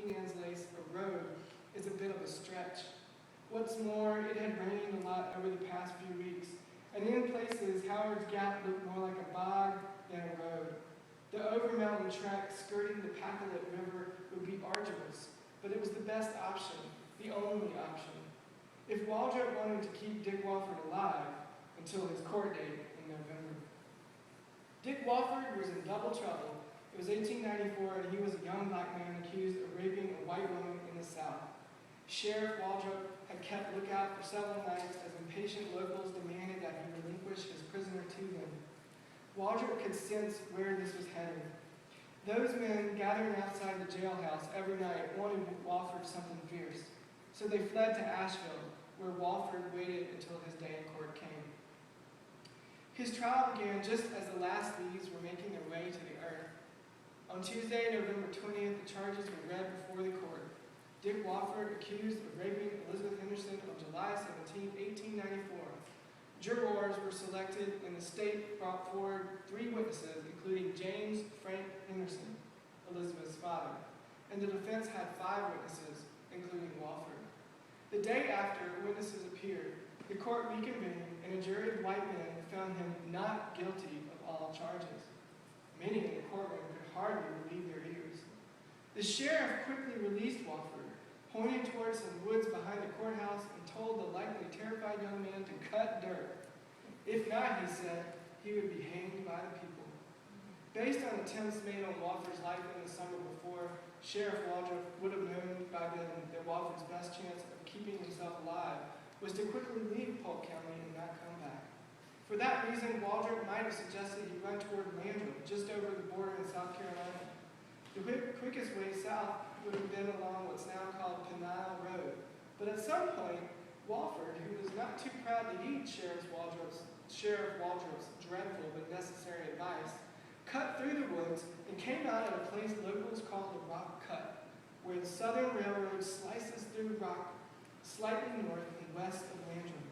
Man's Lace a road is a bit of a stretch. What's more, it had rained a lot over the past few weeks, and in places Howard's Gap looked more like a bog than a road. The over-mountain trek skirting the Pacolet River would be arduous, but it was the best option, the only option. If Waldrop wanted to keep Dick Walford alive until his court date in November. Dick Walford was in double trouble. It was 1894, and he was a young black man accused of raping a white woman in the South. Sheriff Waldrop had kept lookout for several nights as impatient locals demanded that he relinquish his prisoner to them. Waldrop could sense where this was headed. Those men gathering outside the jailhouse every night wanted Walford something fierce, so they fled to Asheville, where Walford waited until his day in court came. His trial began just as the last leaves were making their way to the earth. On Tuesday, November 20th, the charges were read before the court. Dick Walford accused of raping Elizabeth Henderson on July 17, 1894. Jurors were selected, and the state brought forward 3 witnesses, including James Frank Henderson, Elizabeth's father, and the defense had 5 witnesses, including Walford. The day after witnesses appeared, the court reconvened, and a jury of white men found him not guilty of all charges. Many in the courtroom could hardly believe their ears. The sheriff quickly released Walford, pointed towards some woods behind the courthouse, and told the likely terrified young man to cut dirt. If not, he said, he would be hanged by the people. Based on attempts made on Walford's life in the summer before, Sheriff Waldrop would have known by then that Walford's best chance of keeping himself alive was to quickly leave Polk County and not come back. For that reason, Waldrop might have suggested he run toward Landrum, just over the border in South Carolina. The quickest way south would have been along what's now called Penile Road. But at some point, Walford, who was not too proud to heed Sheriff Waldrop's dreadful but necessary advice, cut through the woods and came out at a place locals call the Rock Cut, where the Southern Railroad slices through rock slightly north and west of Landrum.